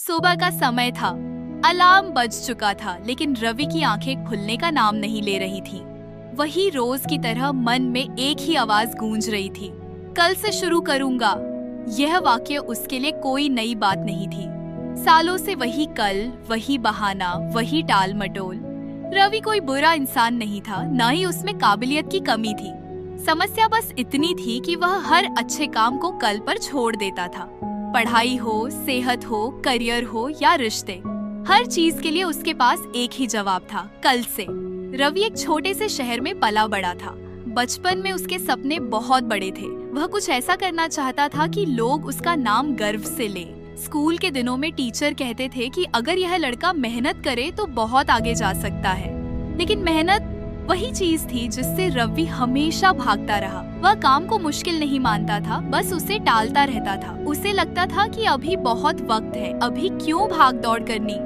सुबह का समय था। अलार्म बज चुका था, लेकिन रवि की आंखें खुलने का नाम नहीं ले रही थी। वही रोज की तरह मन में एक ही आवाज गूंज रही थी, कल से शुरू करूंगा। यह वाक्य उसके लिए कोई नई बात नहीं थी। सालों से वही कल, वही बहाना, वही टाल मटोल। रवि कोई बुरा इंसान नहीं था, न ही उसमें काबिलियत की कमी थी। समस्या बस इतनी थी कि वह हर अच्छे काम को कल पर छोड़ देता था। पढ़ाई हो, सेहत हो, करियर हो या रिश्ते, हर चीज के लिए उसके पास एक ही जवाब था, कल से। रवि एक छोटे से शहर में पला बड़ा था। बचपन में उसके सपने बहुत बड़े थे। वह कुछ ऐसा करना चाहता था कि लोग उसका नाम गर्व से ले। स्कूल के दिनों में टीचर कहते थे कि अगर यह लड़का मेहनत करे तो बहुत आगे जा सकता है। लेकिन मेहनत वही चीज थी जिससे रवि हमेशा भागता रहा। वह काम को मुश्किल नहीं मानता था, बस उसे टालता रहता था। उसे लगता था कि अभी बहुत वक्त है, अभी क्यों भाग दौड़ करनी।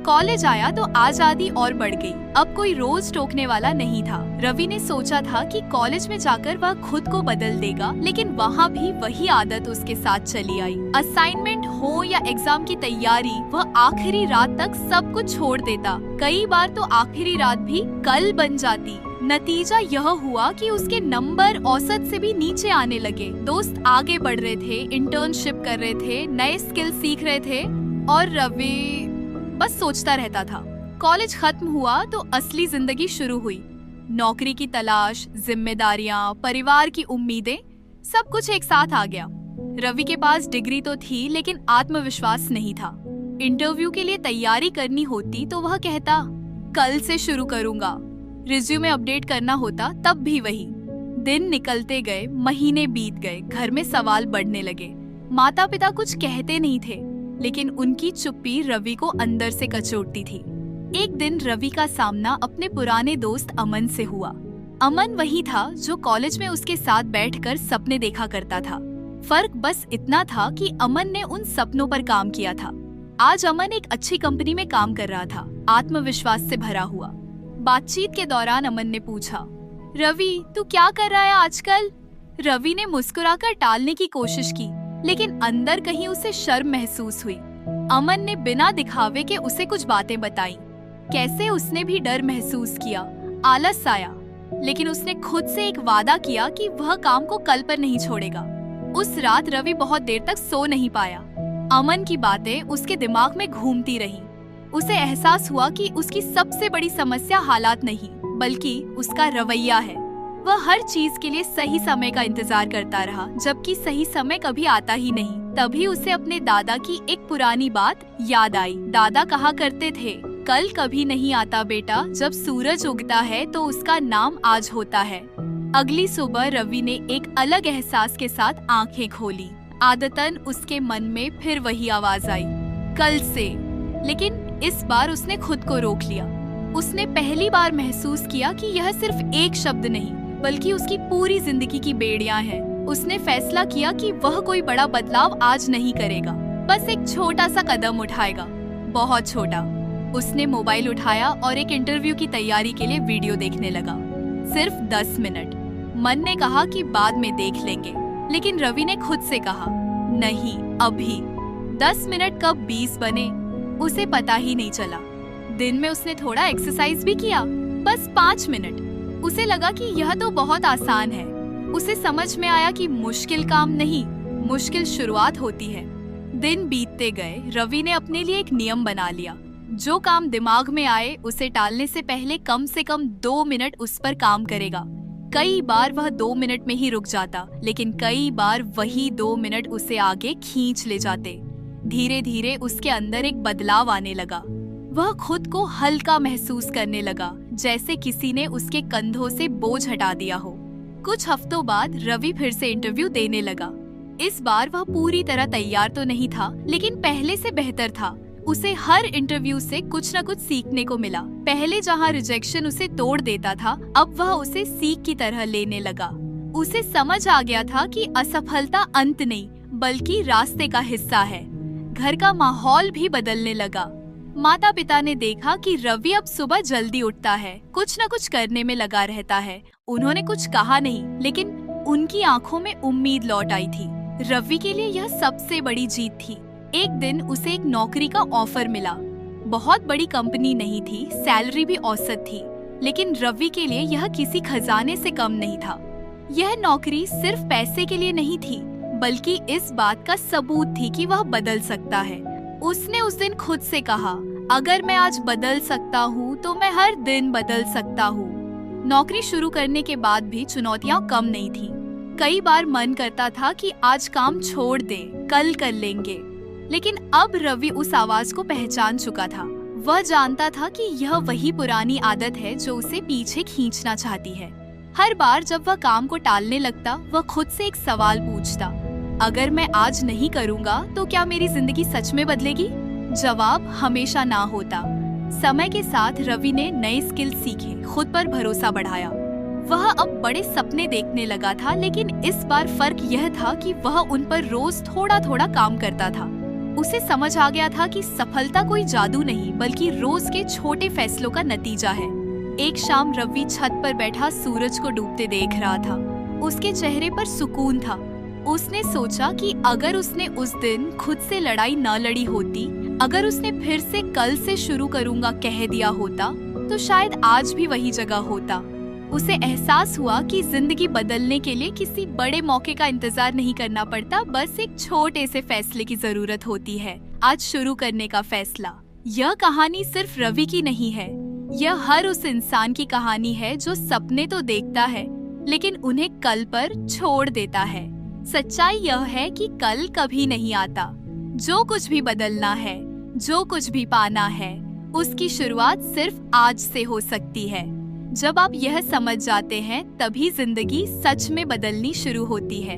कॉलेज आया तो आजादी और बढ़ गई। अब कोई रोज टोकने वाला नहीं था। रवि ने सोचा था कि कॉलेज में जाकर वह खुद को बदल देगा, लेकिन वहाँ भी वही आदत उसके साथ चली आई। असाइनमेंट हो या एग्जाम की तैयारी, वह आखिरी रात तक सब कुछ छोड़ देता। कई बार तो आखिरी रात भी कल बन जाती। नतीजा यह हुआ कि उसके नंबर औसत से भी नीचे आने लगे। दोस्त आगे बढ़ रहे थे, इंटर्नशिप कर रहे थे, नए स्किल सीख रहे थे, और रवि बस सोचता रहता था। कॉलेज खत्म हुआ तो असली जिंदगी शुरू हुई। नौकरी की तलाश, जिम्मेदारियां, परिवार की उम्मीदें, सब कुछ एक साथ आ गया। रवि के पास डिग्री तो थी, लेकिन आत्मविश्वास नहीं था। इंटरव्यू के लिए तैयारी करनी होती तो वह कहता, कल से शुरू करूंगा। रिज्यूमे अपडेट करना होता, तब भी वही। दिन निकलते गए, महीने बीत गए, घर में सवाल बढ़ने लगे। माता पिता कुछ कहते नहीं थे, लेकिन उनकी चुप्पी रवि को अंदर से कचोटती थी। एक दिन रवि का सामना अपने पुराने दोस्त अमन से हुआ। अमन वही था जो कॉलेज में उसके साथ बैठकर सपने देखा करता था। फर्क बस इतना था कि अमन ने उन सपनों पर काम किया था। आज अमन एक अच्छी कंपनी में काम कर रहा था, आत्मविश्वास से भरा हुआ। बातचीत के दौरान अमन ने पूछा, रवि तू क्या कर रहा है आजकल? रवि ने मुस्कुराकर टालने की कोशिश की, लेकिन अंदर कहीं उसे शर्म महसूस हुई। अमन ने बिना दिखावे के उसे कुछ बातें बताई। कैसे उसने भी डर महसूस किया, आलस आया, लेकिन उसने खुद से एक वादा किया कि वह काम को कल पर नहीं छोड़ेगा। उस रात रवि बहुत देर तक सो नहीं पाया। अमन की बातें उसके दिमाग में घूमती रहीं। उसे एहसास हुआ कि उसकी सबसे बड़ी समस्या हालात नहीं, बल्कि उसका रवैया है। वह हर चीज के लिए सही समय का इंतजार करता रहा, जबकि सही समय कभी आता ही नहीं। तभी उसे अपने दादा की एक पुरानी बात याद आई। दादा कहा करते थे, कल कभी नहीं आता बेटा, जब सूरज उगता है तो उसका नाम आज होता है। अगली सुबह रवि ने एक अलग एहसास के साथ आंखें खोली। आदतन उसके मन में फिर वही आवाज आई, कल से। लेकिन इस बार उसने खुद को रोक लिया। उसने पहली बार महसूस किया कि यह सिर्फ एक शब्द नहीं, बल्कि उसकी पूरी जिंदगी की बेड़ियां हैं। उसने फैसला किया कि वह कोई बड़ा बदलाव आज नहीं करेगा, बस एक छोटा सा कदम उठाएगा, बहुत छोटा। उसने मोबाइल उठाया और एक इंटरव्यू की तैयारी के लिए वीडियो देखने लगा। सिर्फ 10 मिनट। मन ने कहा कि बाद में देख लेंगे, लेकिन रवि ने खुद से कहा, नहीं अभी। 10 मिनट कब 20 बने, उसे पता ही नहीं चला। दिन में उसने थोड़ा एक्सरसाइज भी किया, बस 5 मिनट। उसे लगा कि यह तो बहुत आसान है। उसे समझ में आया कि मुश्किल काम नहीं, मुश्किल शुरुआत होती है। दिन बीतते गए। रवि ने अपने लिए एक नियम बना लिया, जो काम दिमाग में आए उसे टालने से पहले कम से कम 2 मिनट उस पर काम करेगा। कई बार वह 2 मिनट में ही रुक जाता, लेकिन कई बार वही 2 मिनट उसे आगे खींच ले जाते। धीरे धीरे उसके अंदर एक बदलाव आने लगा। वह खुद को हल्का महसूस करने लगा, जैसे किसी ने उसके कंधों से बोझ हटा दिया हो। कुछ हफ्तों बाद रवि फिर से इंटरव्यू देने लगा। इस बार वह पूरी तरह तैयार तो नहीं था, लेकिन पहले से बेहतर था। उसे हर इंटरव्यू से कुछ न कुछ सीखने को मिला। पहले जहां रिजेक्शन उसे तोड़ देता था, अब वह उसे सीख की तरह लेने लगा। उसे समझ आ गया था कि असफलता अंत नहीं, बल्कि रास्ते का हिस्सा है। घर का माहौल भी बदलने लगा। माता पिता ने देखा कि रवि अब सुबह जल्दी उठता है, कुछ न कुछ करने में लगा रहता है। उन्होंने कुछ कहा नहीं, लेकिन उनकी आंखों में उम्मीद लौट आई थी। रवि के लिए यह सबसे बड़ी जीत थी। एक दिन उसे एक नौकरी का ऑफर मिला। बहुत बड़ी कंपनी नहीं थी, सैलरी भी औसत थी, लेकिन रवि के लिए यह किसी खजाने से कम नहीं था। यह नौकरी सिर्फ पैसे के लिए नहीं थी, बल्कि इस बात का सबूत थी कि वह बदल सकता है। उसने उस दिन खुद से कहा, अगर मैं आज बदल सकता हूँ तो मैं हर दिन बदल सकता हूँ। नौकरी शुरू करने के बाद भी चुनौतियाँ कम नहीं थी। कई बार मन करता था कि आज काम छोड़ दे, कल कर लेंगे, लेकिन अब रवि उस आवाज को पहचान चुका था। वह जानता था कि यह वही पुरानी आदत है जो उसे पीछे खींचना चाहती है। हर बार जब वह काम को टालने लगता, वह खुद से एक सवाल पूछता, अगर मैं आज नहीं करूँगा तो क्या मेरी जिंदगी सच में बदलेगी? जवाब हमेशा ना होता। समय के साथ रवि ने नए स्किल सीखे, खुद पर भरोसा बढ़ाया। वह अब बड़े सपने देखने लगा था, लेकिन इस बार फर्क यह था कि वह उन पर रोज थोड़ा थोड़ा काम करता था। उसे समझ आ गया था कि सफलता कोई जादू नहीं, बल्कि रोज के छोटे फैसलों का नतीजा है। एक शाम रवि छत पर बैठा सूरज को डूबते देख रहा था। उसके चेहरे पर सुकून था। उसने सोचा कि अगर उसने उस दिन खुद से लड़ाई न लड़ी होती, अगर उसने फिर से कल से शुरू करूंगा कह दिया होता, तो शायद आज भी वही जगह होता। उसे एहसास हुआ कि जिंदगी बदलने के लिए किसी बड़े मौके का इंतजार नहीं करना पड़ता, बस एक छोटे से फैसले की जरूरत होती है। आज शुरू करने का फैसला। यह कहानी सिर्फ रवि की नहीं है, यह हर उस इंसान की कहानी है जो सपने तो देखता है, लेकिन उन्हें कल पर छोड़ देता है। सच्चाई यह है कि कल कभी नहीं आता। जो कुछ भी बदलना है, जो कुछ भी पाना है, उसकी शुरुआत सिर्फ आज से हो सकती है। जब आप यह समझ जाते हैं, तभी जिंदगी सच में बदलनी शुरू होती है।